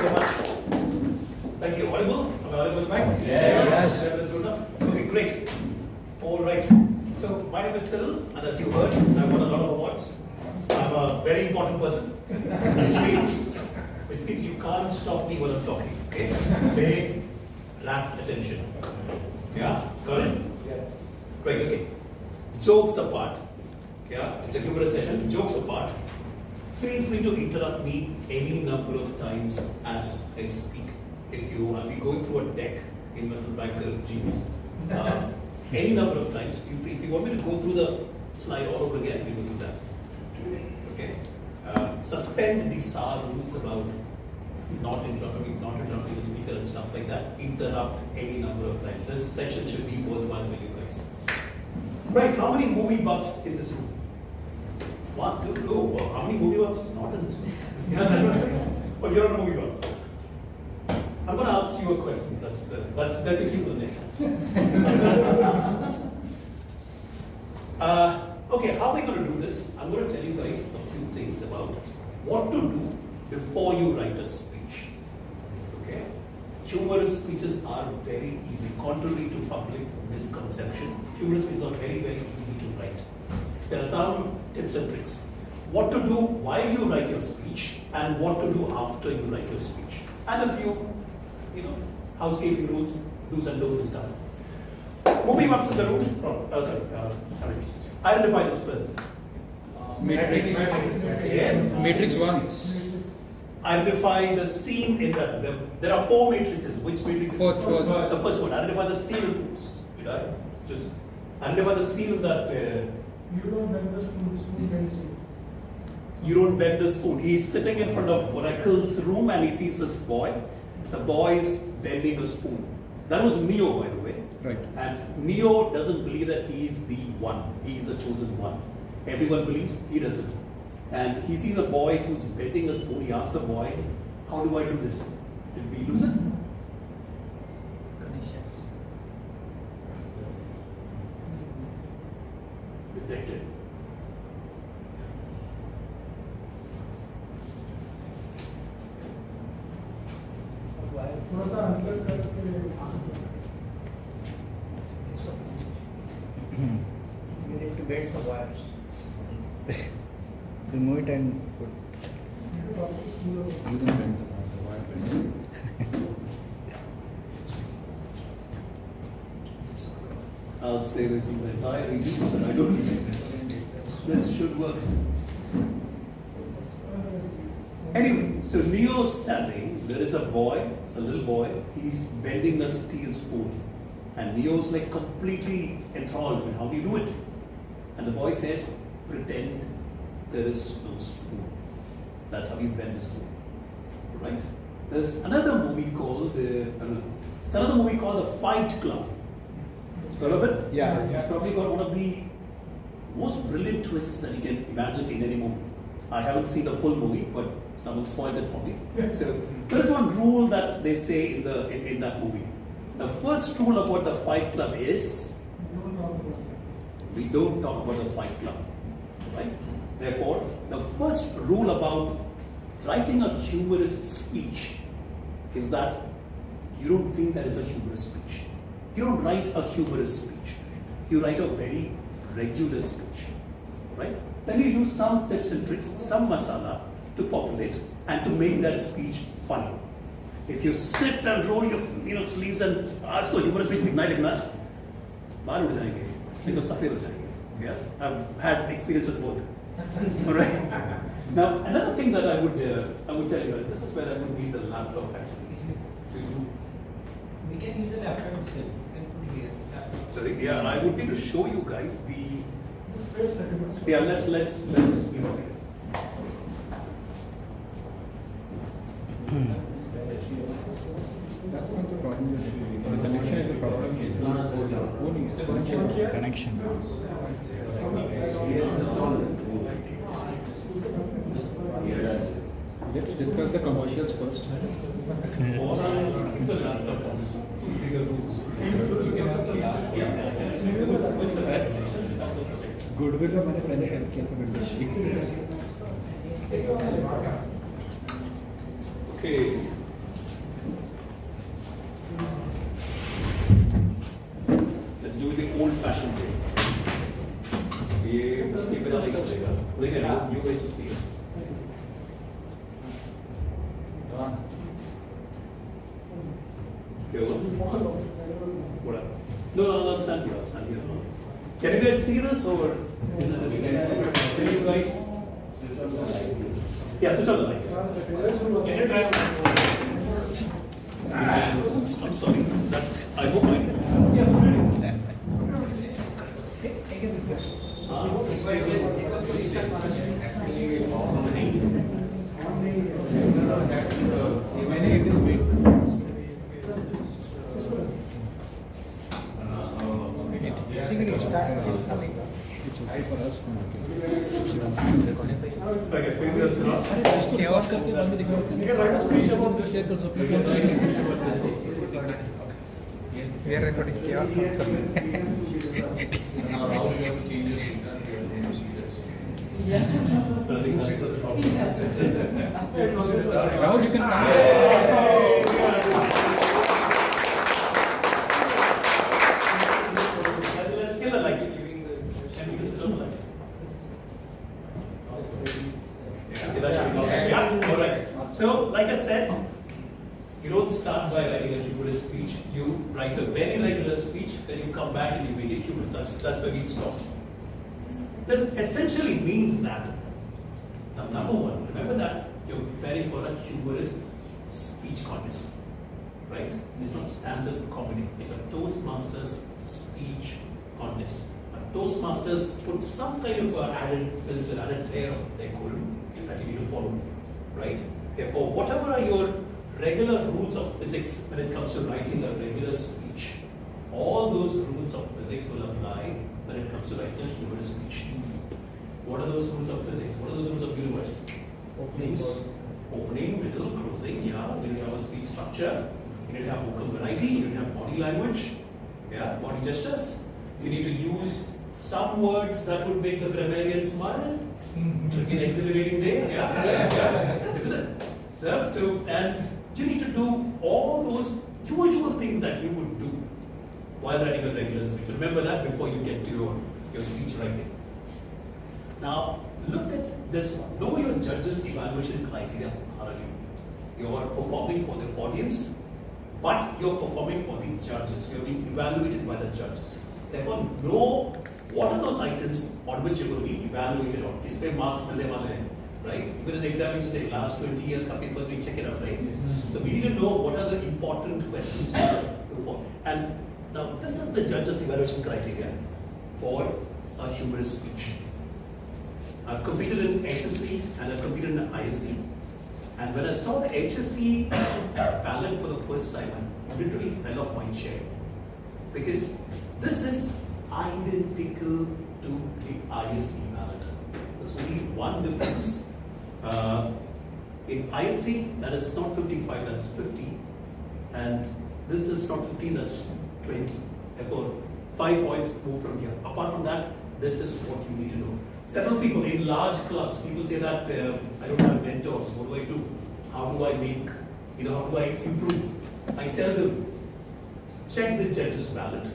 so much. Thank you. Audible? Am I audible, Mike? Yes. That's good enough? Okay, great. All right. So, my name is Cyril, and as you heard, I've won a lot of awards. I'm a very important person, which means you can't stop me while I'm talking. Okay? Pay rapt attention. Yeah? Got it? Yes. Right, okay. Jokes apart. Yeah, it's a humorous session. Jokes apart. Feel free to interrupt me any number of times as I speak. If you are going through a deck, investment banker genes, any number of times, feel free. If you want me to go through the slide all over again, we will do that. Okay. Suspend the SAR rules about not interrupting the speaker and stuff like that. Interrupt any number of times. This session should be worthwhile for you guys. Right, how many movie buffs in this room? 1, 2, oh, wow. How many movie buffs? Not in this room. Oh, you're not a movie buff. I'm going to ask you a question. That's a cue for the next. Okay, how are we going to do this? I'm going to tell you guys a few things about what to do before you write a speech. Okay? Humorous speeches are very easy, contrary to public misconception. Humorous speeches are very, very easy to write. There are some tips and tricks. What to do while you write your speech and what to do after you write your speech. And a few, housekeeping rules, do's and don'ts and stuff. Moving up to the room. Sorry. Identify this film. Matrix. Matrix 1. Identify the scene in that. There are 4 matrices. Which matrix is First. the first one? Identify the scene in books. Did I? Just identify the scene in that. You don't bend the spoon bends you. You don't bend the spoon. He's sitting in front of Oracle's room and he sees this boy. The boy is bending a spoon. That was Neo, by the way. Right. And Neo doesn't believe that he is the one. He is the chosen one. Everyone believes, he doesn't. And he sees a boy who's bending a spoon. He asks the boy, how do I do this? Did we lose it? Detected. थोड़ा सा अंदर करके You need to bend some wires. Remove it and put. you talk to slow. You can bend the wire bends. I'll stay with you the entire evening, but I don't need it. This should work. Anyway, so Neo's standing, there is a boy, it's a little boy, he's bending a steel spoon. And Neo's like completely enthralled with how do you do it? And the boy says, pretend there is no spoon. That's how you bend the spoon. Right? There's another movie called, The Fight Club. Heard of it? Yeah. It's probably got one of the most brilliant twists that you can imagine in any movie. I haven't seen the full movie, but someone spoiled it for me. So there is one rule that they say in that movie. The first rule about the Fight Club is we don't talk about the Fight Club, right? Therefore, the first rule about writing a humorous speech is that you don't think that it's a humorous speech. You don't write a humorous speech. You write a very regular speech, right? Then you use some tips and tricks, some masala to populate and to make that speech funny. If you sit and roll your sleeves and ask for humorous speech midnight, baal ud jayenge, nahi to safed ho jayenge. Yeah, I've had experience with both. All right. Now another thing that I would tell you, this is where I would need the laptop actually. We can use a laptop still. We can put here. Laptop. Sorry, yeah, I would need to show you guys the. Just wait a second. Yeah, let's give me a second. That's not the problem. The connection is the problem. Connection. Let's discuss the commercials first. Goodwill का मैंने पहले help किया था industry. Okay. Look at you ways to see it. Okay, what? You fall off. What? No, I'll stand here. I'll stand here. Can you guys see this or? Can you guys? Yeah, switch on the lights. Can you try? I'm sorry. I hope I. It is big. It's high for us. Okay, fingers crossed. Chaos करके बाद में दिखाओ. You can write a speech about this. Share कर दो अपने We are recording chaos also. Now how we have to change your signal, we have to change your I think that's the problem. Rahul, you can come. Let's kill the lights. Can we just turn the lights? Okay, that should be okay. Yeah, all right. So, like I said, you don't start by writing a humorous speech. You write a very regular speech, then you come back and you make it humorous. That's where we stop. This essentially means that, now number one, remember that you're preparing for a humorous speech contest, right? It's not stand-up comedy. It's a Toastmasters speech contest. A Toastmasters put some kind of added filter, added layer of decorum that you need to follow, right? Therefore, whatever are your regular rules of physics when it comes to writing a regular speech, all those rules of physics will apply when it comes to writing a humorous speech. What are those rules of physics? What are those rules of universe? Opening, middle, closing, yeah. You need to have a speech structure. You need to have vocal variety. You need to have body language, yeah, body gestures. You need to use some words that would make the grammarian smile. It should be an exhilarating day, yeah. Isn't it? So, and you need to do all those usual things that you would do while writing a regular speech. Remember that before you get to your speech writing. Now, look at this one. Know your judges' evaluation criteria thoroughly. You are performing for the audience, but you're performing for the judges. You're being evaluated by the judges. Therefore, know what are those items on which you're going to be evaluated on. Is pe marks milne wale hain, right? Even in exams, you say last 20 years ka papers, we check it out, right? So we need to know what are the important questions to do for. And now, this is the judges' evaluation criteria for a humorous speech. I've competed in HSC and I've competed in ISC. And when I saw the HSC ballot for the first time, I literally fell off my chair. Because this is identical to the ISC ballot. There's only one difference. In ISC, that is not 55, that's 50. And this is not 15, that's 20. Therefore, 5 points move from here. Apart from that, this is what you need to know. Several people in large clubs, people say that I don't have mentors. What do I do? How do I make, how do I improve? I tell them, check the judge's ballot.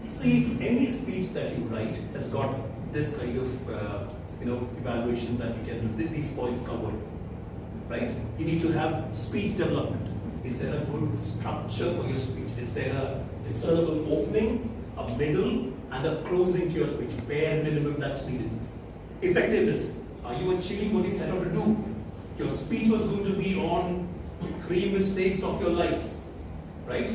See if any speech that you write has got this kind of, evaluation that you can do. These points covered, right? You need to have speech development. Is there a good structure for your speech? Is there a discernible opening, a middle, and a closing to your speech? Bare minimum that's needed. Effectiveness. Are you achieving what you set out to do? Your speech was going to be on 3 mistakes of your life, right?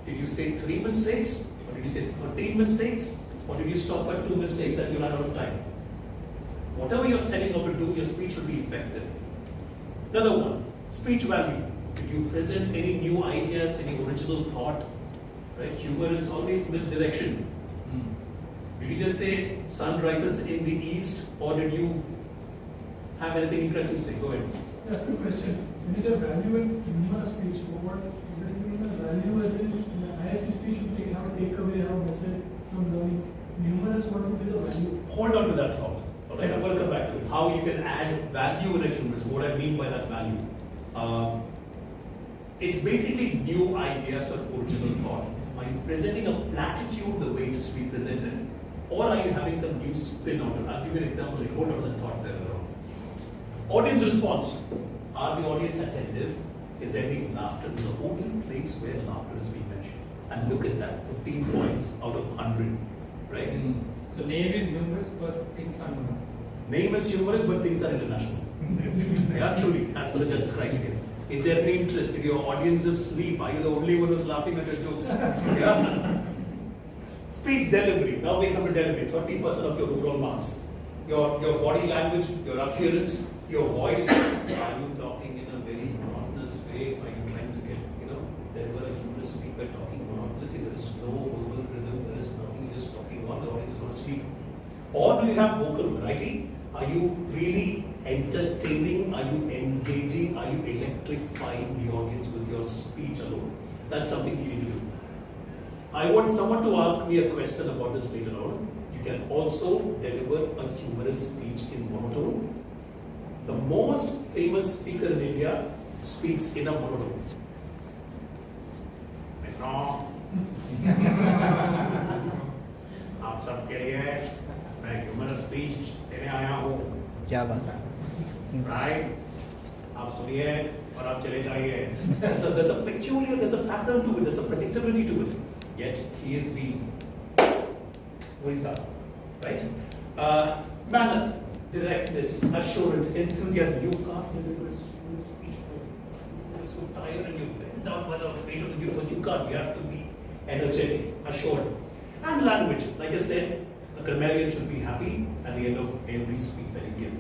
Did you say 3 mistakes? Or did you say 13 mistakes? Or did you stop at 2 mistakes and you ran out of time? Whatever you're setting out to do, your speech should be effective. Another one, speech value. Did you present any new ideas, any original thought? Right? Humor is always misdirection. Did you just say sun rises in the east, or did you have anything interesting to say? Go ahead. Yeah, good question. When you say value in humorous speech, what does it mean? Value as in ISC speech, you have a takeaway, have a message, some learning. In humorous, what would be the value? Hold on to that thought. All right, I'm going to come back to it. How you can add value in a humorous. What I mean by that value. It's basically new ideas or original thought. Are you presenting a platitude the way it is to be presented? or are you having some new spin on it? I'll give you an example, like hold on to the thought there. Audience response. Are the audience attentive? Is there any laughter? There's a open place where laughter is being mentioned. And look at that, 15 points out of 100, right? So name is humorous, but things are not. Name is humorous, but things are international. Yeah, truly, as per the judge's criteria. Is there any interest? Did your audience just sleep? Are you the only one who's laughing at your jokes? Yeah. Speech delivery. Now we come to delivery. 30% of your overall marks. Your body language, your appearance, your voice. Are you talking in a very monotonous way? Are you trying to get, deliver a humorous speaker talking monotonously? There is no verbal rhythm. There is nothing. You're just talking on. The audience is going to sleep. Or do you have vocal variety? Are you really entertaining? Are you engaging? Are you electrifying the audience with your speech alone? That's something you need to do. I want someone to ask me a question about this later on. You can also deliver a humorous speech in monotone. The most famous speaker in India speaks in a monotone. आप सबके लिए मैं humerus speech देने आया हूँ। क्या बात है? Right? आप सुनिए और आप चले जाइए. There's a peculiar, there's a pattern to it, there's a predictability to it. Yet he is the right? Manner, directness, assurance, enthusiasm. You can't deliver a speech. You're so tired and you're bent down by the weight of the universe. You can't. You have to be energetic, assured. And language, like I said, the grammarian should be happy at the end of every speech that you give.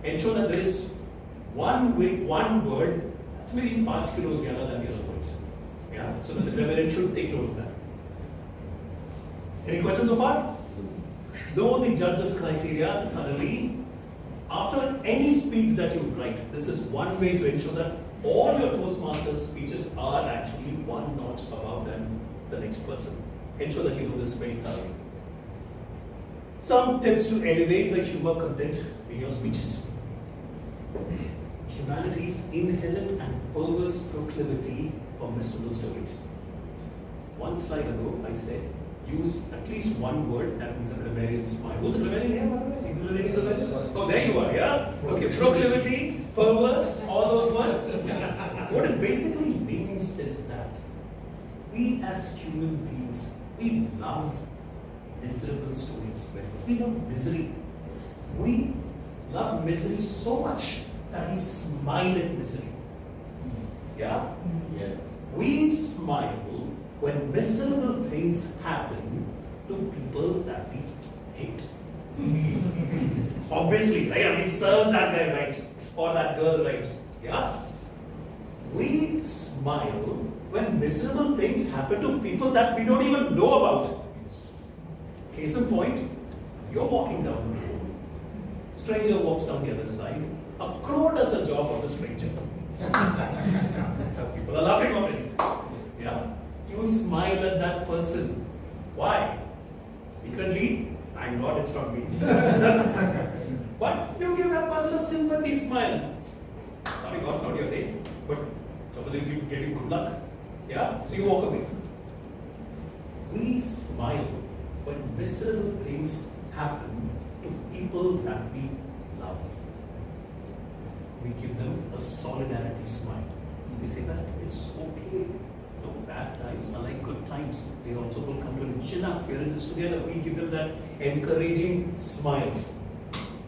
Ensure that there is one word that's maybe 5 kilos zyada than the other words. Yeah, so that the grammarian should take note of that. Any questions so far? Know the judge's criteria thoroughly. After any speech that you write, this is one way to ensure that all your Toastmasters speeches are actually one notch above than the next person. Ensure that you do this very thoroughly. Some tips to elevate the humor content in your speeches. Humanity's inherent and perverse proclivity for miserable stories. One slide ago, I said, use at least one word that means a grammarian smile. Who's a grammarian here, by the way? Exhilarating grammarian? Oh, there you are, yeah? Okay, proclivity, perverse, all those words. What it basically means is that we as human beings, we love miserable stories very much. We love misery. We love misery so much that we smile at misery. Yeah? Yes. We smile when miserable things happen to people that we hate. Obviously, right? I mean, it serves that guy right or that girl right. Yeah? We smile when miserable things happen to people that we don't even know about. Case in point, you're walking down the road. Stranger walks down the other side. A crow does the job of the stranger. People are laughing already. Yeah? You smile at that person. Why? Secretly, thank God it's not me. But you give that person a sympathy smile. Sorry, boss, not your day. But suppose you get you good luck. Yeah? So you walk away. We smile when miserable things happen to people that we love. We give them a solidarity smile. We say that it's okay. No, bad times are like good times. They also will come to and chin up. We're in this together. We give them that encouraging smile.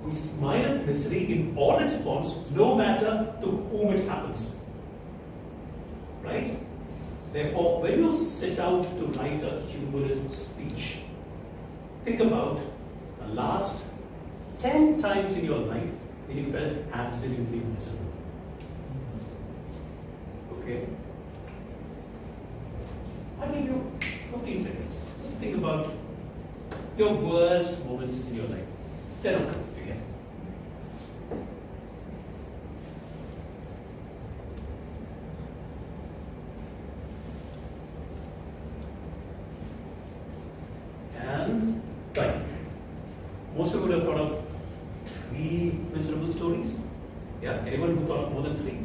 We smile at misery in all its forms, no matter to whom it happens. Right? Therefore, when you set out to write a humorous speech, think about the last 10 times in your life when you felt absolutely miserable. Okay? I'll give you 15 seconds. Just think about your worst moments in your life. 10 of them, if you can. And time. Most of you would have thought of 3 miserable stories. Yeah? Anyone who thought of more than 3?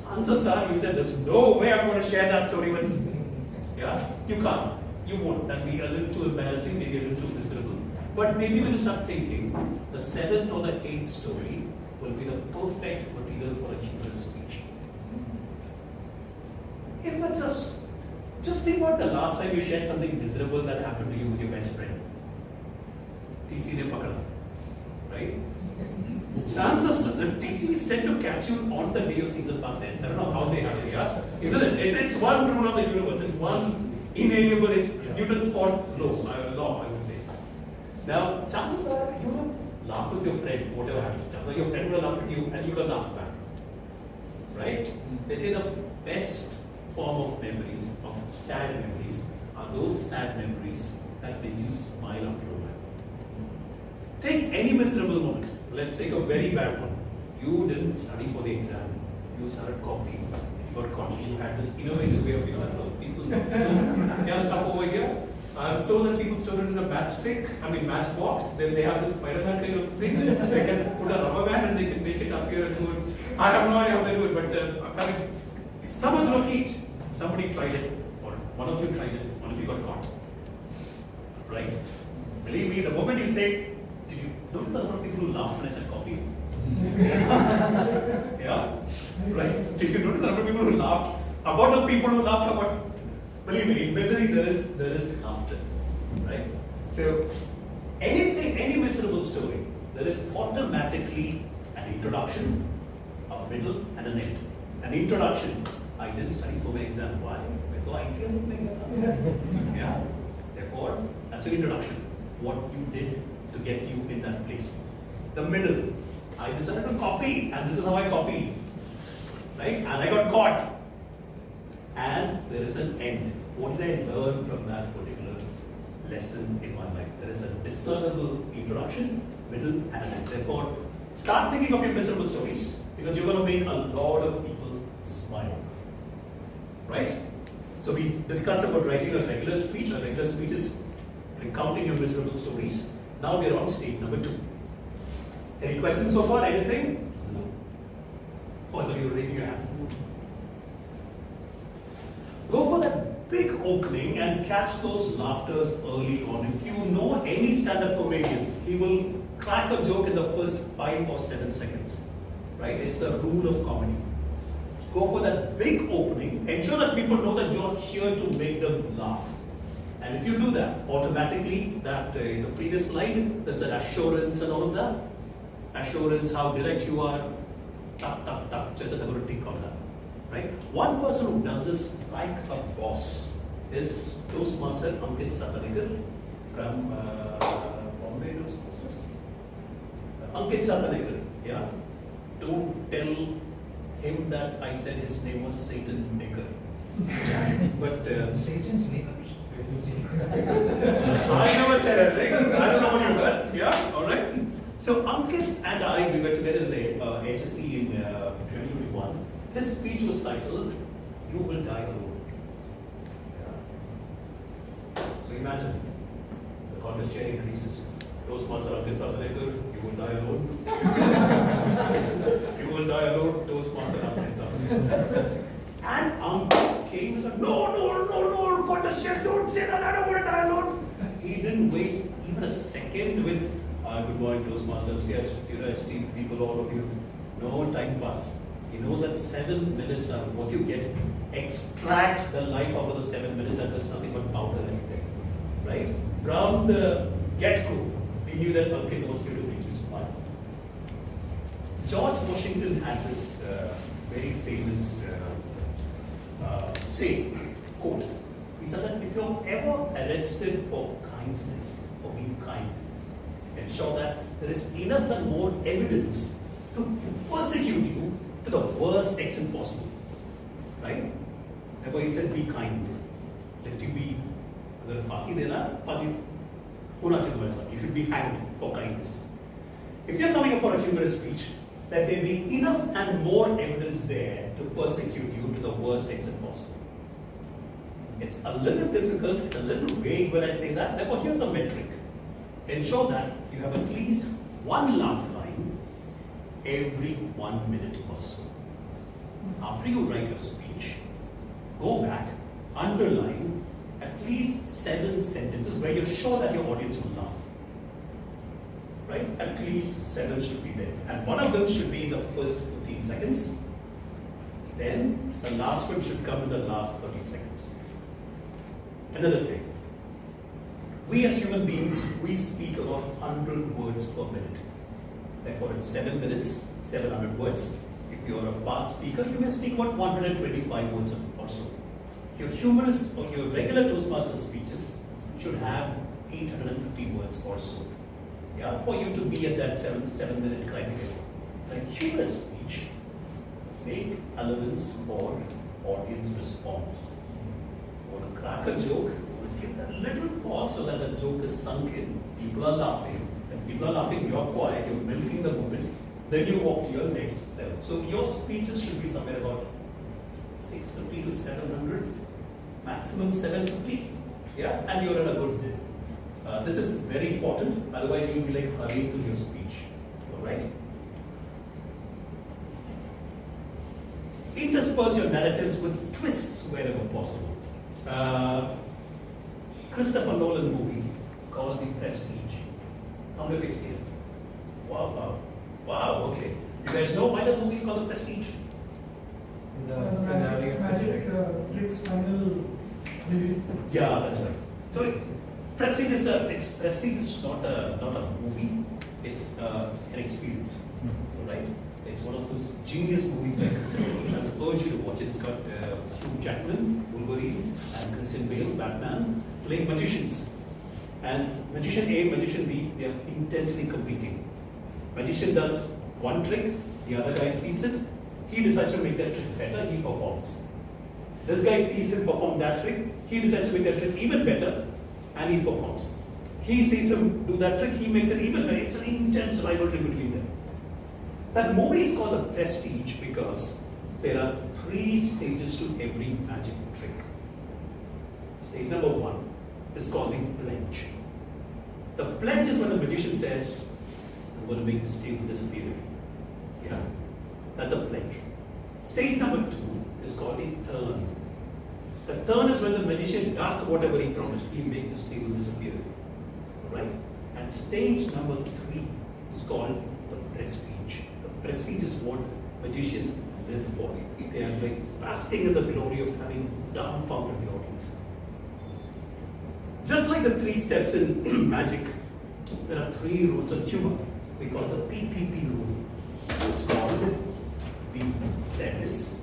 Chances are you said, there's no way I'm going to share that story with. Yeah? You can't. You won't. That'll be a little too embarrassing, maybe a little too miserable. But maybe when you start thinking, the 7th or the 8th story will be the perfect material for a humorous speech. If it's just think about the last time you shared something miserable that happened to you with your best friend. TC ne pakada, right? Chances are that TCs tend to catch you on the day your season pass ends. I don't know how they have it, yeah? Isn't it? It's one rule of the universe. It's one inalienable. It's Newton's fourth law, I would say. Now, chances are you would have laughed with your friend, whatever happened. Chances are your friend would have laughed with you and you would have laughed back. Right? They say the best form of memories, of sad memories, are those sad memories that make you smile after a while. Take any miserable moment. Let's take a very bad one. You didn't study for the exam. You started copying. You got caught. You had this innovative way of, people store stuff over here. I'm told that people store it in a matchbox. Then they have this Spider-Man kind of thing. They can put a rubber band and they can make it appear and do it. I have no idea how they do it, but apparently, someone's lucky. Somebody tried it, or one of you tried it, one of you got caught. Right? Believe me, the moment you say, did you notice a lot of people who laughed when I said copy? Yeah? Right? Did you notice a lot of people who laughed about the people who laughed about? Believe me, in misery there is laughter. Right? So, any miserable story, there is automatically an introduction, a middle, and an end. An introduction. I didn't study for my exam. Why? Because I didn't make it. Yeah. Therefore, that's an introduction. What you did to get you in that place. The middle. I decided to copy, and this is how I copied. Right? And I got caught. And there is an end. What did I learn from that particular lesson in my life? There is a discernible introduction, middle, and an end. Therefore, start thinking of your miserable stories because you're going to make a lot of people smile. Right? So we discussed about writing a regular speech. A regular speech is recounting your miserable stories. Now we are on stage number 2. Any questions so far? Anything? No. Oh, I thought you were raising your hand. Go for that big opening and catch those laughters early on. If you know any stand-up comedian, he will crack a joke in the first 5 or 7 seconds. Right? It's the rule of comedy. Go for that big opening. Ensure that people know that you're here to make them laugh. And if you do that, automatically, that in the previous slide, there's an assurance and all of that. Assurance, how direct you are. Tuck, tuck, tuck. Judges are going to tick on that. Right? One person who does this like a boss is Toastmaster Ankit Satanekar from Bombay Toastmasters. Ankit Satanekar, yeah. Don't tell him that I said his name was Satan Maker. But Satan's makers. I never said anything. I don't know what you heard. Yeah, all right. So Ankit and I, we were together in the HSC in 2021. His speech was titled, "You Will Die Alone." Yeah. So imagine the Congress chair introduces Toastmaster Ankit Satanekar, "You will die alone." "You will die alone, Toastmaster Ankit Satanekar." And Ankit came and said, no, Congress chair, don't say that, I don't want to die alone. He didn't waste even a second with, "Good morning, Toastmasters, yes, esteemed people, all of you." No time pass. He knows that 7 minutes are what you get. Extract the life out of the 7 minutes, and there's nothing but powder anything. Right? From the get-go, we knew that Ankit was here to make you smile. George Washington had this very famous quote. He said that if you're ever arrested for kindness, for being kind, ensure that there is enough and more evidence to persecute you to the worst extent possible. Right? Therefore he said, be kind. Let you be, agar फांसी देना, फांसी होना चाहिए तुम्हारे साथ. You should be hanged for kindness. If you're coming up for a humorous speech, let there be enough and more evidence there to persecute you to the worst extent possible. It's a little difficult, it's a little vague when I say that. Therefore, here's a metric. Ensure that you have at least one laugh line every 1 minute or so. After you write your speech, go back, underline, at least 7 sentences where you're sure that your audience will laugh. Right? At least 7 should be there. And one of them should be in the first 15 seconds. Then the last one should come in the last 30 seconds. Another thing. We as human beings, we speak about 100 words per minute. Therefore, in 7 minutes, 700 words. If you're a fast speaker, you may speak about 125 words or so. Your humorous or your regular Toastmasters speeches should have 850 words or so. Yeah, for you to be at that 7 minute criteria. Like humorous speech, make allowance for audience response. You want to crack a joke, you want to give that little pause so that the joke is sunk in. People are laughing. When people are laughing, you're quiet, you're milking the moment. Then you walk to your next level. So your speeches should be somewhere about 650 to 700, maximum 750. Yeah, and you're in a good day. This is very important, otherwise you'll be like hurrying through your speech. Alright? Intersperse your narratives with twists wherever possible. Christopher Nolan movie called The Prestige. How many of you have seen it? Wow, okay. You guys know why the movie is called The Prestige? Magic Tricks final review. Yeah, that's right. So Prestige is not a movie. It's an experience, right? It's one of those genius movies like I urge you to watch it. It's got Hugh Jackman, Wolverine, and Christian Bale, Batman, playing magicians. And magician A, magician B, they are intensely competing. Magician does one trick, the other guy sees it, he decides to make that trick better, he performs. This guy sees him perform that trick, he decides to make that trick even better, and he performs. He sees him do that trick, he makes it even better. It's an intense rivalry between them. That movie is called The Prestige because there are 3 stages to every magic trick. Stage number 1 is called the pledge. The pledge is when the magician says, I'm going to make this table disappear. Yeah, that's a pledge. Stage number 2 is called the turn. The turn is when the magician does whatever he promised. He makes this table disappear. Alright? And stage number 3 is called the prestige. The prestige is what magicians live for. They are like basking in the glory of having dumbfounded the audience. Just like the 3 steps in magic, there are 3 rules of humor. We call the PPP rule. It's called the premise,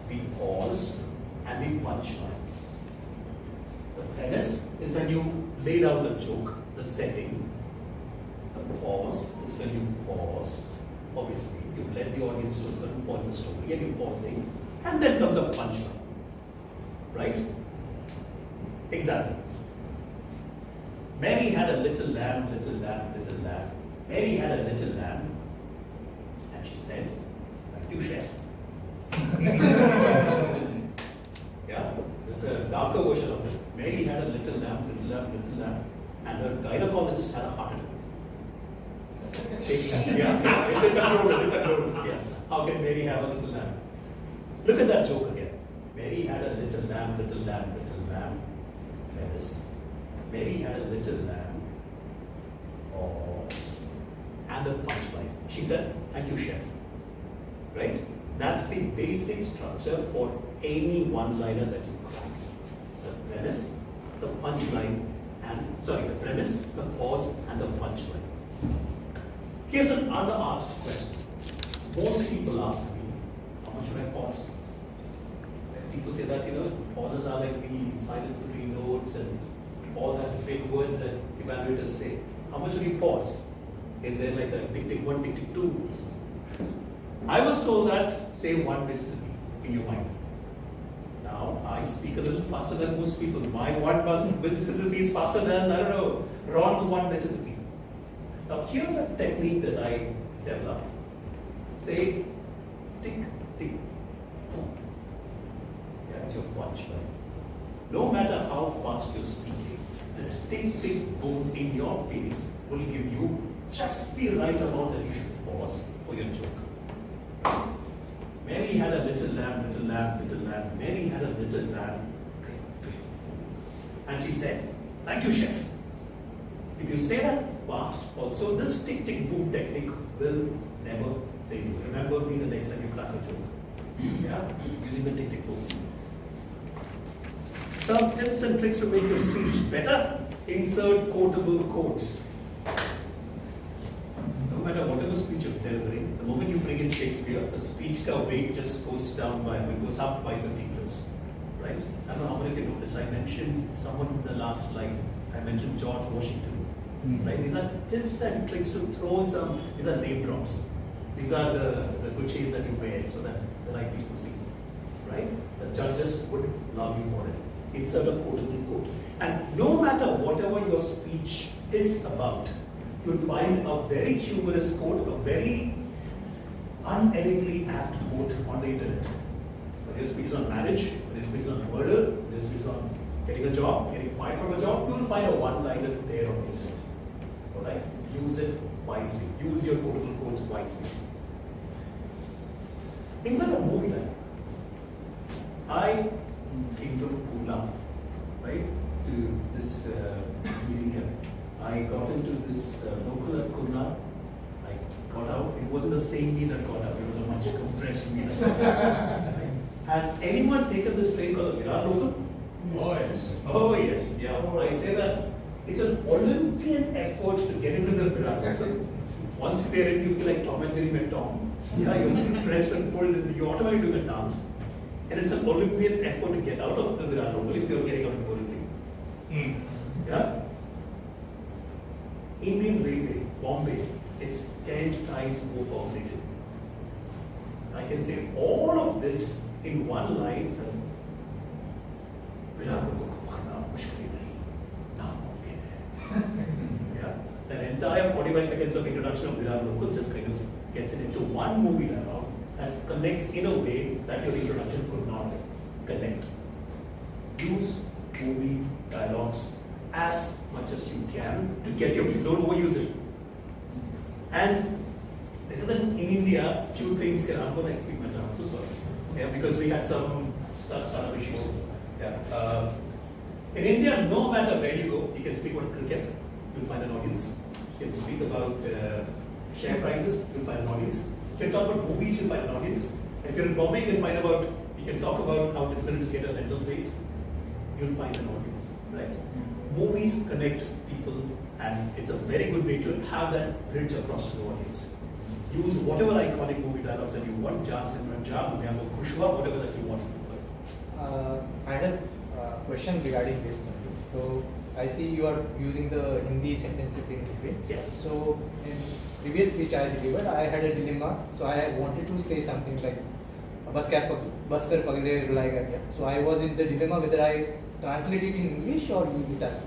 the pause, and the punchline. The premise is when you laid out the joke, the setting. The pause is when you pause. Obviously, you led the audience to a certain point in the story and you're pausing. And then comes a punchline. Right? Example. Mary had a little lamb, little lamb, little lamb. Mary had a little lamb, and she said, "Thank you, chef." Yeah, there's a darker version of it. Mary had a little lamb, little lamb, little lamb, and her gynecologist had a heart attack. Yeah, it's a clothing, yes. How can Mary have a little lamb? Look at that joke again. Mary had a little lamb, little lamb, little lamb. Premise. Mary had a little lamb. Pause. And the punchline. She said, "Thank you, chef." Right? That's the basic structure for any one-liner that you crack. The premise, the punchline, the premise, the pause, and the punchline. Here's an unasked question. Most people ask me, how much should I pause? People say that, pauses are like the silence between notes and all that big words that evaluators say. How much should you pause? Is there like a tick tick 1, tick tick 2? I was told that say 1 Mississippi in your mind. Now I speak a little faster than most people. My 1 Mississippi is faster than, Ron's 1 Mississippi. Now here's a technique that I developed. Say tick tick boom. That's your punchline. No matter how fast you're speaking, this tick tick boom in your pace will give you just the right amount that you should pause for your joke. Mary had a little lamb, little lamb, little lamb. Mary had a little lamb. And she said, "Thank you, chef." If you say that fast, also this tick tick boom technique will never fail you. Remember me the next time you crack a joke. Yeah, using the tick tick boom. Some tips and tricks to make your speech better. Insert quotable quotes. No matter whatever speech you're delivering, the moment you bring in Shakespeare, the speech ka weight just goes down by, it goes up by 50 kilos. Right? I don't know how many of you noticed. I mentioned someone in the last slide. I mentioned George Washington. Right? These are tips and tricks to throw some, these are name drops. These are the good shades that you wear so that the right people see. Right? The judges would love you for it. Insert a quotable quote. And no matter whatever your speech is about, you'll find a very humorous quote, a very uneditingly apt quote on the internet. Whether your speech is on marriage, whether your speech is on murder, whether your speech is on getting a job, getting fired from a job, you'll find a one-liner there on the internet. Alright? Use it wisely. Use your quotable quotes wisely. Inside a movie line. I came from Kula, right, to this meeting here. I got into this local at Kula. I got out. It wasn't the same me that got out. It was a much compressed me. Has anyone taken this train called the Virar local? Oh yes. Oh yes. Yeah. I say that it's an Olympian effort to get into the Virar local. Once they're in, you feel like Tom and Jerry met Tom. Yeah, you're pressed and pulled, and you automatically do a dance. And it's an Olympian effort to get out of the Virar local if you're getting out of Olympic. Yeah? Indian Railway, Bombay, it's 10 times more populated. I can say all of this in one line. Virar local ko bhagna mushkil nahi, namumkin hai. Yeah? That entire 45 seconds of introduction of Virar local just kind of gets it into one movie dialogue that connects in a way that your introduction could not connect. Use movie dialogues as much as you can to get your, don't overuse it. And this is that in India, few things can, I'm going to exceed my time, I'm so sorry. Yeah, because we had some startup issues. Yeah. In India, no matter where you go, you can speak about cricket, you'll find an audience. You can speak about share prices, you'll find an audience. You can talk about movies, you'll find an audience. If you're in Bombay, you can talk about how difficult it is to get a rental place. You'll find an audience, right? Movies connect people, and it's a very good way to have that bridge across to the audience. Use whatever iconic movie dialogues that you want, Ja Simran Ja, Mudhyamo Khushwa, whatever that you want. I have a question regarding this. So I see you are using the Hindi sentences in between. Yes. So in previous speech I delivered, I had a dilemma. So I wanted to say something like bus kar pagle rulayega kya. So I was in the dilemma whether I translate it in English or use Italian.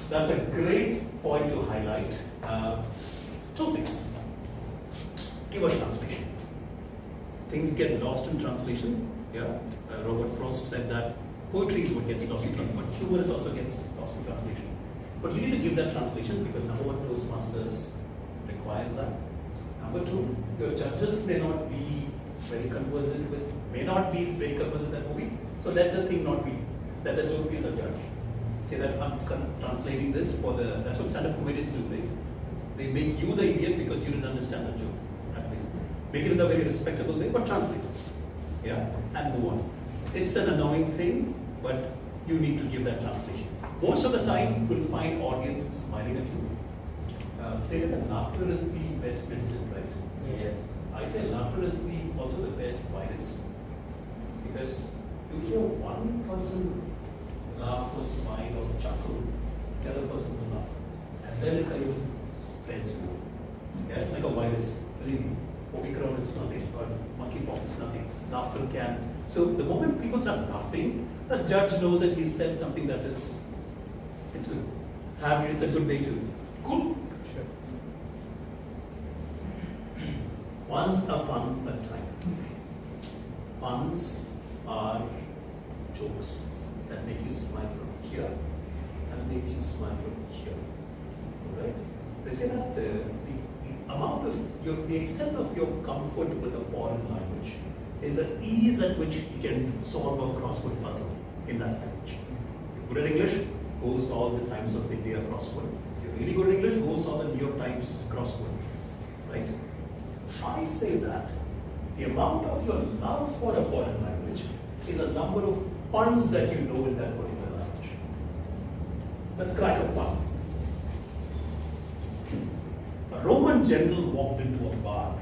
That's a great point to highlight. Two things. Give a translation. Things get lost in translation. Yeah. Robert Frost said that poetry is what gets lost in translation, but humor is also gets lost in translation. But you need to give that translation because number one, Toastmasters requires that. Number two, your judges may not be very conversant with that movie. So let the joke be the judge. Say that I'm translating this for the, that's what stand-up comedians do, right? They make you the idiot because you didn't understand the joke that way. Make it in a very respectable way, but translate it. Yeah, and move on. It's an annoying thing, but you need to give that translation. Most of the time, you'll find audience smiling at you. They say that laughter is the best medicine, right? Yes. I say laughter is also the best virus. Because you hear one person laugh or smile or chuckle, the other person will laugh. And then it kind of spreads more. Yeah, it's like a virus. Believe me, Omicron is nothing, or monkeypox is nothing. Laughter can. So the moment people start laughing, the judge knows that he said something that is, it's good. It's a good way to. Cool. Sure. Once upon a time. Puns are jokes that make you smile from here and makes you smile from here. Alright? They say that the amount of the extent of your comfort with a foreign language is the ease at which you can solve a crossword puzzle in that language. You're good at English, go solve the Times of India crossword. If you're really good at English, go solve the New York Times crossword. Right? I say that the amount of your love for a foreign language is a number of puns that you know in that particular language. Let's crack a pun. A Roman general walked into a bar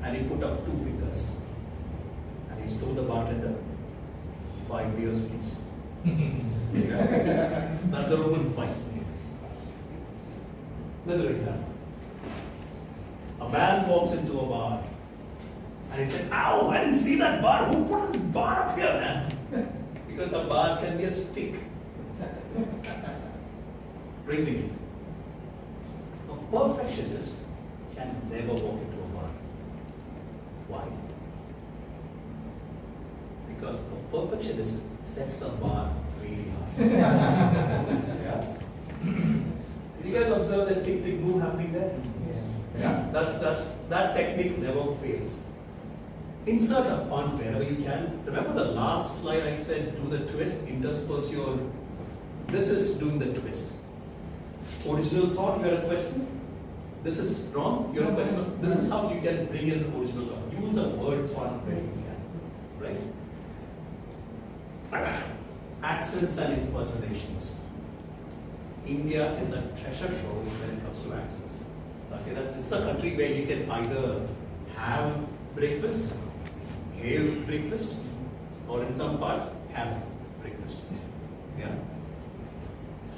and he put up 2 fingers. And he told the bartender, 5 beers, please. Yeah, that's a Roman fight. Another example. A man walks into a bar and he said, ow, I didn't see that bar. Who put this bar up here, man? Because a bar can be a stick. Raising it. A perfectionist can never walk into a bar. Why? Because a perfectionist sets the bar really high. Yeah? Did you guys observe that tick tick move happening there? Yes. Yeah? That technique never fails. Insert a pun wherever you can. Remember the last slide I said, do the twist, intersperse your. This is doing the twist. Original thought, you had a question. This is wrong, you have a question. This is how you can bring in original thought. Use a word pun where you can. Right? Accents and impersonations. India is a treasure trove when it comes to accents. I say that this is a country where you can either have breakfast, hail breakfast, or in some parts, have breakfast. Yeah.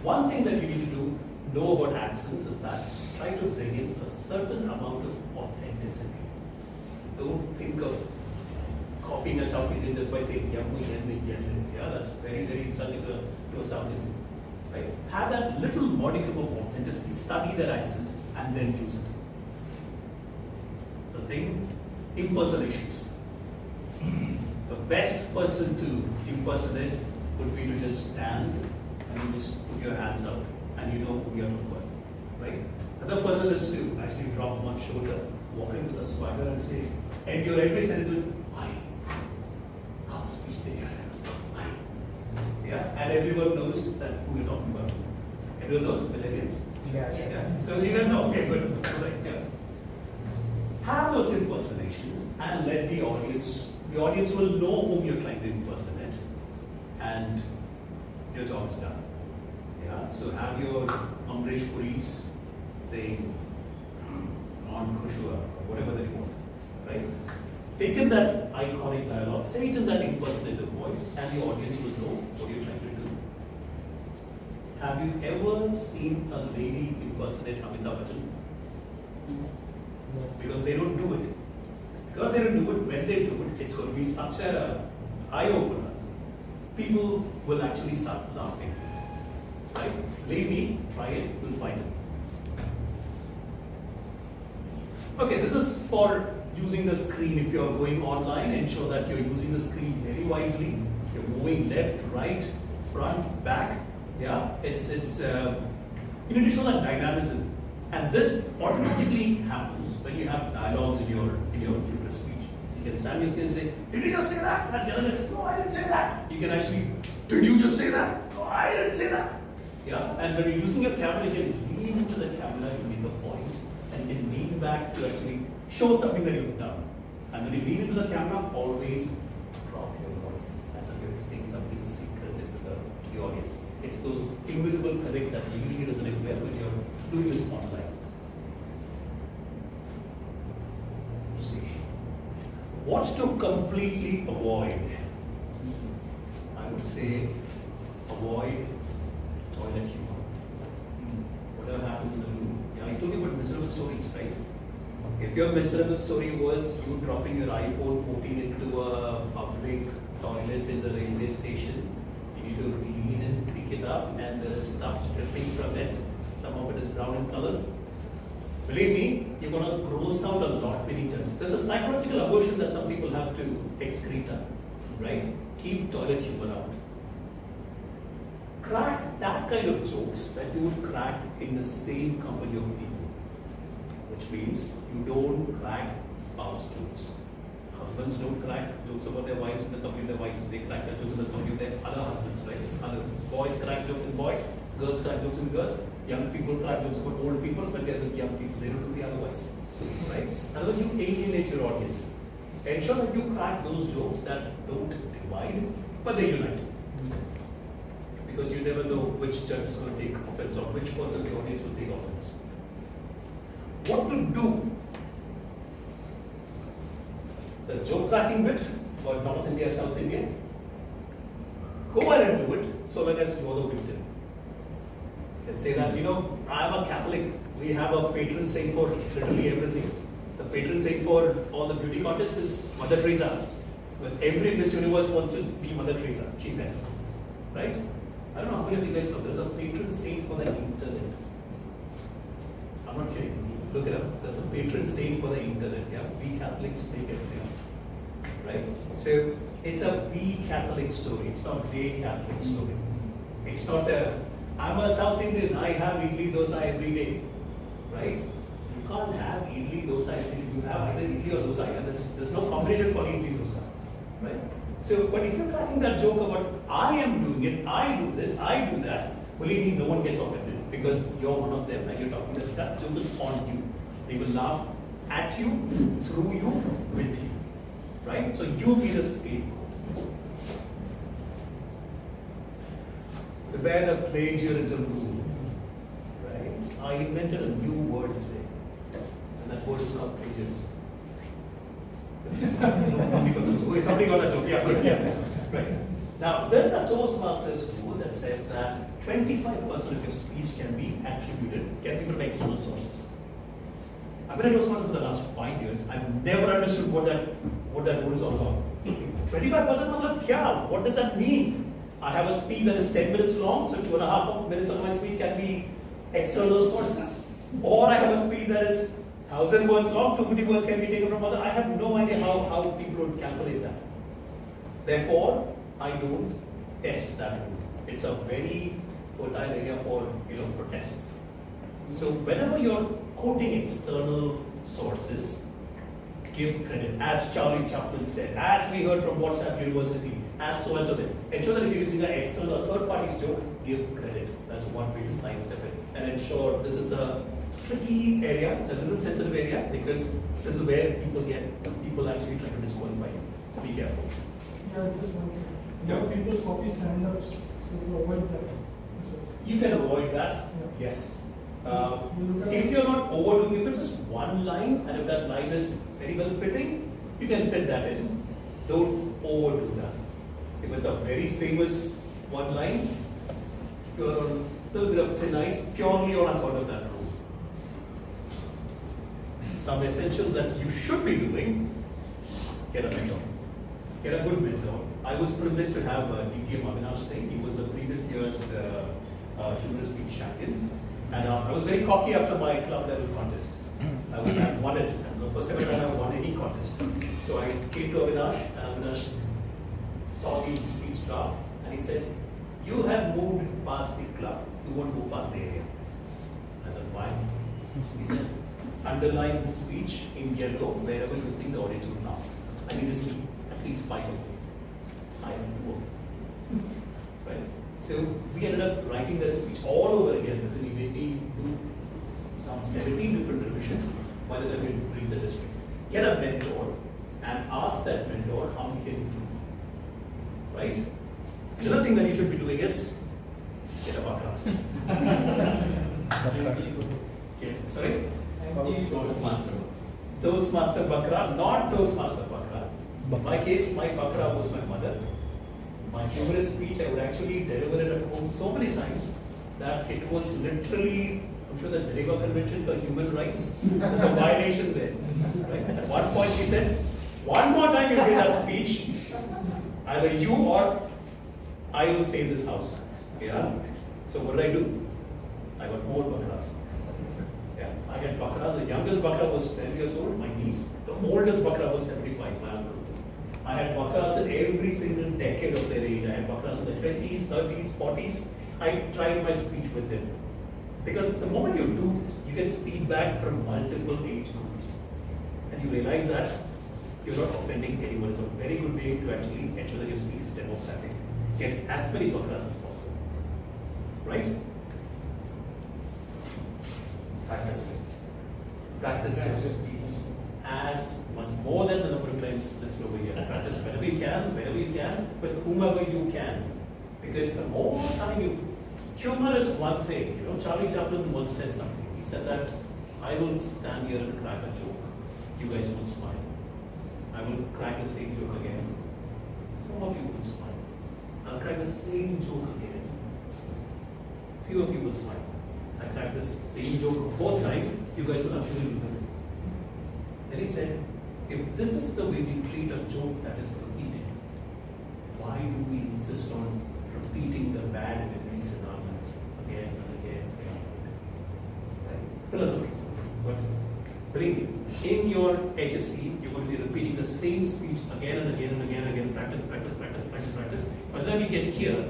One thing that you need to know about accents is that try to bring in a certain amount of authenticity. Don't think of copying a South Indian just by saying yummy, yummy, yummy. Yeah, that's very, very insulting to a South Indian. Right? Have that little modicum of authenticity, study their accent, and then use it. The thing, impersonations. The best person to impersonate would be to just stand and you just put your hands out and you know who you're talking about. Right? Another person is to actually drop one shoulder, walk in with a swagger and say, and your every sentence, I. How speech they have. I. Yeah? And everyone knows that who you're talking about. Everyone knows millennials. Yeah. So you guys know, okay, good. Right, yeah. Have those impersonations and let the audience will know whom you're trying to impersonate and your job is done. Yeah, so have your Amrish Puris saying on Khushua or whatever they want, right? Take in that iconic dialogue, say it in that impersonative voice and the audience will know what you're trying to do. Have you ever seen a lady impersonate Amitabh Bachchan? Because they don't do it. Because they don't do it, when they do it, it's going to be such a eye-opener. People will actually start laughing. Right? Believe me, try it, you'll find it. Okay, this is for using the screen. If you're going online, ensure that you're using the screen very wisely. You're moving left, right, front, back. Yeah, it's you need to show that dynamism. And this automatically happens when you have dialogues in your humorous speech. You can stand your skin and say, did you just say that? And the other guy, no, I didn't say that. You can actually, did you just say that? No, I didn't say that. Yeah, and when you're using your camera, you can lean into the camera, you make a point, and you can lean back to actually show something that you've done. And when you lean into the camera, always drop your voice as if you're saying something secretive to the audience. It's those invisible colleagues that usually resonate well when you're doing this online. See, what to completely avoid? I would say avoid toilet humor. Whatever happens in the room. Yeah, I told you about miserable stories, right? If your miserable story was you dropping your iPhone 14 into a public toilet in the railway station, you need to lean and pick it up and there is stuff dripping from it. Some of it is brown in color. Believe me, you're going to gross out a lot many times. There's a psychological aversion that some people have to excreta, right? Keep toilet humor out. Crack that kind of jokes that you would crack in the same company of people. Which means you don't crack spouse jokes. Husbands don't crack jokes about their wives in the company of their wives. They crack that joke in the company of their other husbands, right? Other boys crack jokes in boys. girls crack jokes with girls, young people crack jokes about old people, but they're with young people. They don't do the otherwise. Right? Otherwise, you alienate your audience. Ensure that you crack those jokes that don't divide, but they unite. Because you never know which judge is going to take offense or which person the audience will take offense. What to do? The joke cracking bit, or North India, South India, go ahead and do it, so long as you're the victim. You can say that, I'm a Catholic, we have a patron saint for literally everything. The patron saint for all the beauty contests is Mother Teresa. Because every Miss Universe wants to be Mother Teresa, she says. Right? I don't know how many of you guys know, there's a patron saint for the internet. I'm not kidding. Look it up. There's a patron saint for the internet. Yeah, we Catholics make everything up. Right? So it's a we Catholic story. It's not they Catholic story. It's not I'm a South Indian. I have idli dosa every day. Right? You can't have idli dosa every day. You have either idli or dosa. And there's no combination for idli dosa. Right? So, but if you're cracking that joke about I am doing it, I do this, I do that, believe me, no one gets offended because you're one of them and you're talking that joke is on you. They will laugh at you, through you, with you. Right? So you be the scapegoat. Beware the plagiarism rule. Right? I invented a new word today. And that word is called plagiarism. Somebody got a joke, yeah, good, yeah. Right. Now, there's a Toastmasters rule that says that 25% of your speech can be from external sources. I've been a Toastmaster for the last 5 years. I've never understood what that rule is all about. 25%, kya? What does that mean? I have a speech that is 10 minutes long, so 2.5 minutes of my speech can be external sources. Or I have a speech that is 1,000 words long, 250 words can be taken from other. I have no idea how people would calculate that. Therefore, I don't test that rule. It's a very fertile area for protests. So whenever you're quoting external sources, give credit. As Charlie Chaplin said, as we heard from WhatsApp University, as so and so said. Ensure that if you're using an external or third party's joke, give credit. That's one way to sidestep it. And ensure this is a tricky area, it's a little sensitive area because this is where people actually try to disqualify you. Be careful. Yeah, just one thing. Now people copy stand-ups, so to avoid that. You can avoid that, Yeah. yes. If you're not overdoing, if it's just one line and if that line is very well fitting, you can fit that in. Don't overdo that. If it's a very famous one line, you're on a little bit of thin ice purely on account of that rule. Some essentials that you should be doing, get a mentor. Get a good mentor. I was privileged to have TM Cyril. He was the previous year's humorous speech champion. And I was very cocky after my club level contest. I won it. It was the first ever time I won any contest. So I came to Avinash, and Avinash saw the speech draft, and he said, "You have moved past the club. You won't move past the area." I said, "Why?" He said, "Underline the speech in yellow wherever you think the audience would laugh. I need to see at least 5 of them. I am poor." Right? So we ended up writing that speech all over again. Then we made me do some 17 different revisions by the time we reached the district. Get a mentor and ask that mentor how he can improve. Right? Another thing that you should be doing is get a bakra. Sorry? Toastmaster bakra, not Toastmaster bakra. In my case, my bakra was my mother. My humorous speech, I would actually deliver it at home so many times that it was literally, I'm sure the Geneva Convention for Human Rights, there's a violation there. Right? At one point she said, "One more time you say that speech, either you or I will stay in this house." Yeah. So what did I do? I got more bakras. Yeah. I had bakras. The youngest bakra was 12 years old, my niece. The oldest bakra was 75, my uncle. I had bakras in every single decade of their age. I had bakras in the 20s, 30s, 40s. I tried my speech with them. Because the moment you do this, you get feedback from multiple age groups. And you realize that you're not offending anyone. It's a very good way to actually ensure that your speech is democratic. Get as many bakras as possible. Right? Practice. Practice your speech as much more than the number of times listed over here. Practice whenever you can, with whomever you can. Because the more time you, humor is one thing. You know, Charlie Chaplin once said something. He said that I will stand here and crack a joke. You guys will smile. I will crack the same joke again. Some of you will smile. I'll crack the same joke again. Few of you will smile. I crack this same joke fourth time, you guys will actually do that. Then he said, if this is the way we treat a joke that is repeated, why do we insist on repeating the bad memories in our life again and again and again? Right? Philosophy. But believe me, in your HSC, you're going to be repeating the same speech again and again and again and again. Practice. By the time you get here,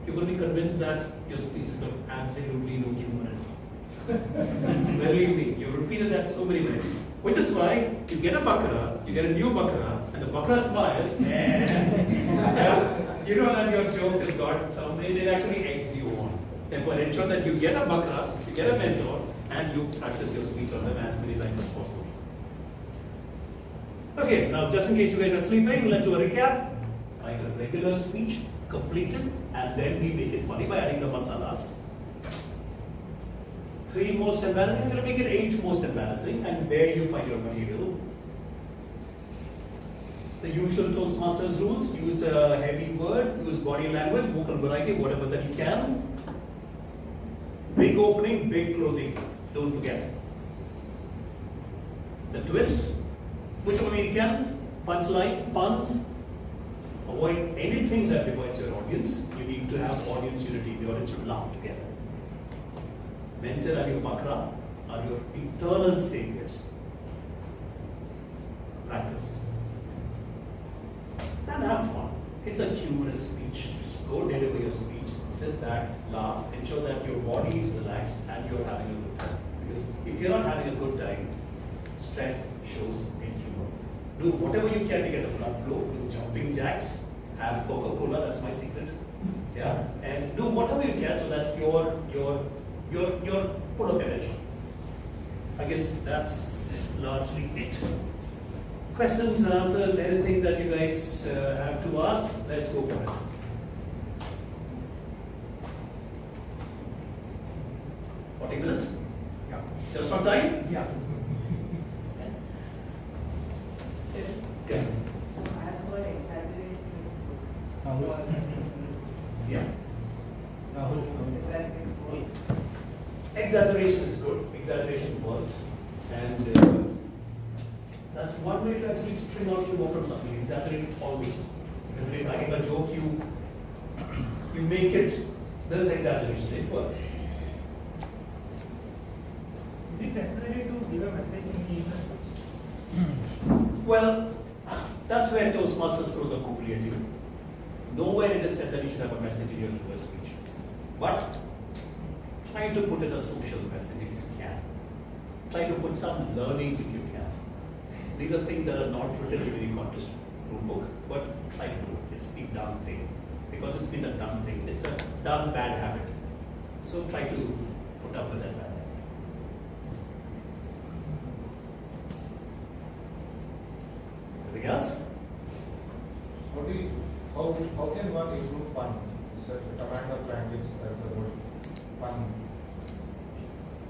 you're going to be convinced that your speech has got absolutely no humor in it. Believe me, you've repeated that so many times. Which is why you get a bakra, you get a new bakra, and the bakra smiles, and you know that your joke has got something, it actually eggs you on. Therefore, ensure that you get a bakra, you get a mentor, and you practice your speech on them as many times as possible. Okay, now just in case you guys are sleeping, let's do a recap. Write a regular speech, complete it, and then we make it funny by adding the masalas. 3 most embarrassing, I'm going to make it 8 most embarrassing, and there you find your material. The usual Toastmasters rules: use a heavy word, use body language, vocal variety, whatever that you can. Big opening, big closing, don't forget. The twist, whichever way you can, punchlines, puns. Avoid anything that divides your audience. You need to have audience unity, the audience should laugh together. Mentor and your bakra are your eternal saviors. Practice. And have fun. It's a humorous speech. Go deliver your speech. Sit back, laugh, ensure that your body is relaxed and you're having a good time. Because if you're not having a good time, stress shows in humor. Do whatever you can to get the blood flow. Do jumping jacks. Have Coca-Cola. That's my secret. Yeah, and do whatever you can so that you're full of energy. I guess that's largely it. Questions, answers, anything that you guys have to ask, let's go for it. Minutes? Yeah. Just on time? Yeah. Yeah. Yeah. Exaggeration is good. Exaggeration works. And that's one way to actually string out humor from something. Exaggerate always. When you're writing a joke, you make it, there's exaggeration. It works. Is it necessary to give a message in the email? Well, that's where Toastmasters throws a googly at you. Nowhere it is said that you should have a message in your first speech. But try to put in a social message if you can. Try to put some learning if you can. These are things that are not written in any contest rule book, but try to do it. It's the dumb thing. Because it's been a dumb thing. It's a dumb, bad habit. So try to put up with that bad habit. Anything else? How can one improve fun? Such a command of language that's about fun.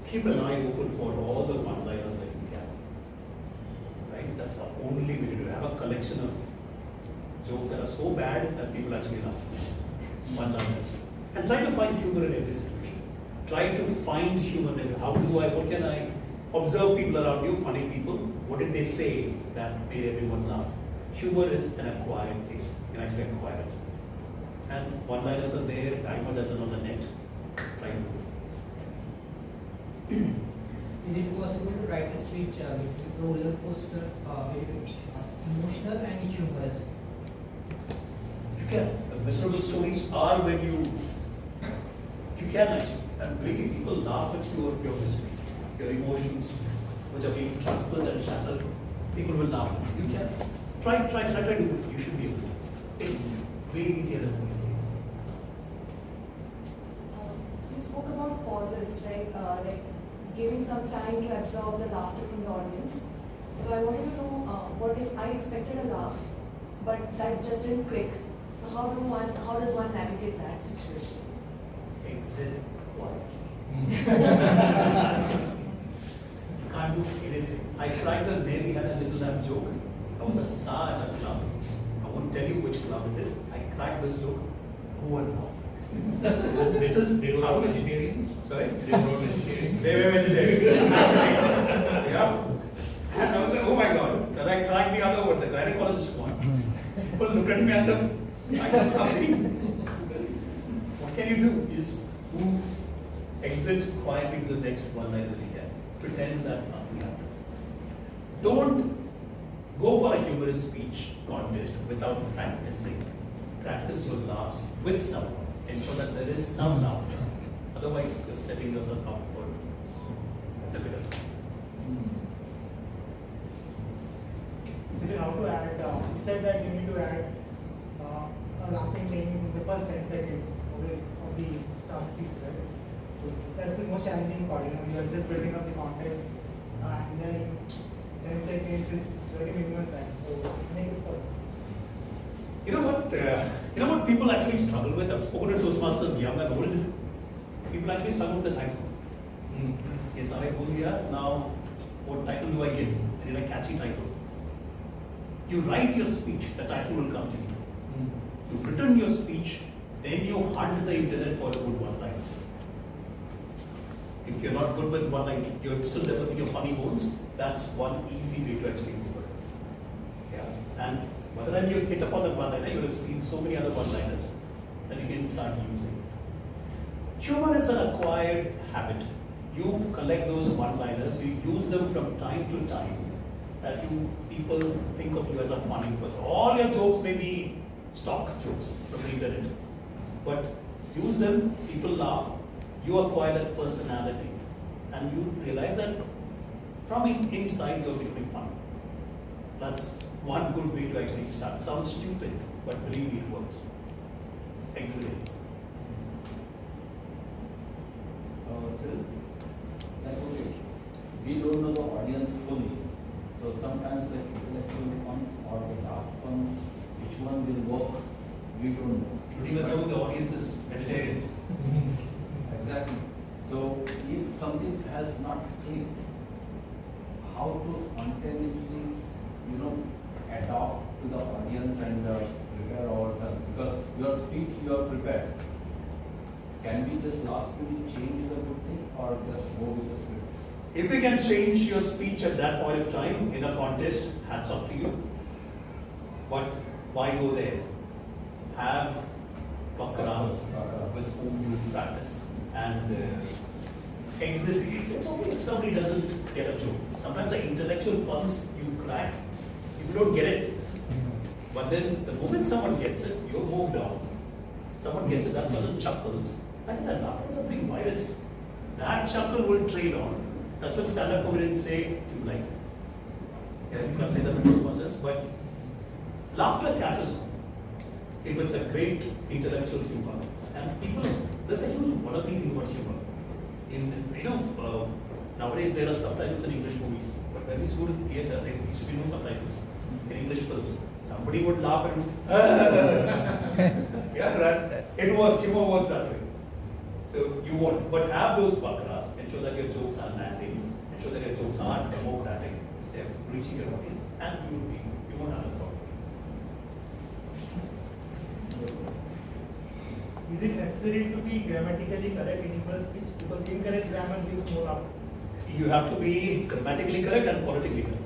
Keep an eye open for all the one-liners that you can. Right? That's the only way to do it. Have a collection of jokes that are so bad that people actually laugh. One-liners. And try to find humor in every situation. Try to find humor in what can I observe people around you, funny people. What did they say that made everyone laugh? Humor is an acquired taste. You can actually acquire it. And one-liners are there, diamond doesn't on the net. Try to do it. Is it possible to write a speech with roller coaster, very emotional and humorous? You can. The miserable stories are when you can actually. And really people laugh at your misery, your emotions, which are being trampled and shattered. People will laugh at you. You can. Try to do it. You should be able to. It's way easier than what you think. You spoke about pauses, right? Like giving some time to absorb the laughter from the audience. So I wanted to know what if I expected a laugh, but that just didn't click. So how does one navigate that situation? Exit quietly. Can't do anything. I tried the Navy had a little lamb joke. I was a SAR at a club. I won't tell you which club it is. I cracked this joke. Who would laugh? This is They were all vegetarians. sorry. They were all vegetarians. They were vegetarians. Actually. Yeah. And I was like, oh my god. Then I cracked the other one, the gynecologist one. People looked at me as if I said something. What can you do? You just move, exit quietly to the next one line that you can. Pretend that nothing happened. Don't go for a humorous speech contest without practicing. Practice your laughs with someone. Ensure that there is some laughter. Otherwise, you're setting yourself up for difficulties. Cyril, how to add, you said that you need to add a laughing name in the first 10 seconds of the staff speech, right? So that's the most challenging part, you are just building up the contest and then 10 seconds is very minimal time, so make it first. You know what people actually struggle with? I've spoken to Toastmasters young and old. People actually struggle with the title. Yes, I told you, now what title do I give? I need a catchy title. You write your speech, the title will come to you. You written your speech, then you hunt the internet for a good one line. If you're not good with one line, you're still developing your funny bones, that's one easy way to actually do it. Yeah. And by the time you hit upon that one liner, you would have seen so many other one-liners that you can start using. Humor is an acquired habit. You collect those one-liners, you use them from time to time, that people think of you as a funny person. All your jokes may be stock jokes from the internet, but use them, people laugh, you acquire that personality, and you realize that from inside you're becoming funny. That's one good way to actually start. Sounds stupid, but believe me, it works. Exhibit. Still, like okay, we don't know the audience fully, so sometimes the intellectual ones or the dark ones, which one will work, we don't know. Even though the audience is vegetarians. Exactly. So if something has not clicked, how to spontaneously, adapt to the audience and prepare ourselves, because your speech you are prepared. Can we just last minute change the good thing or just go with the script? If you can change your speech at that point of time in a contest, hats off to you. But why go there? Have bakaras with whom you practice and exit. It's okay if somebody doesn't get a joke. Sometimes the intellectual puns you crack, you don't get it. But then the moment someone gets it, you move down. Someone gets it, that person chuckles. That is a laughter is a big virus. That chuckle will trail on. That's what stand-up comedians say, you like. Yeah, you can't say that in Toastmasters, but laughter catches on. If it's a great intellectual humor. And people, there's a huge wannabe thing about humor. Nowadays there are subtitles in English movies, but when we used to go to the theatre, there used to be no subtitles in English films. Somebody would laugh and yeah, right. It works, humor works that way. So you won't, but have those bakaras, ensure that your jokes are landing, ensure that your jokes are democratic, they're reaching your audience, and you won't have a problem. Is it necessary to be grammatically correct in English speech? Because incorrect grammar gives more out. You have to be grammatically correct and politically correct.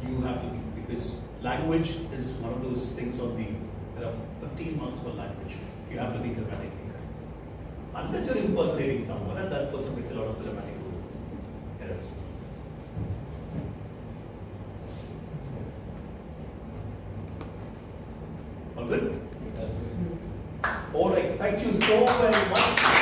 You have to be, because language is one of those things there are 15 marks for language. You have to be grammatically correct. Unless you're impersonating someone and that person makes a lot of grammatical errors. All good? All right, thank you so very much.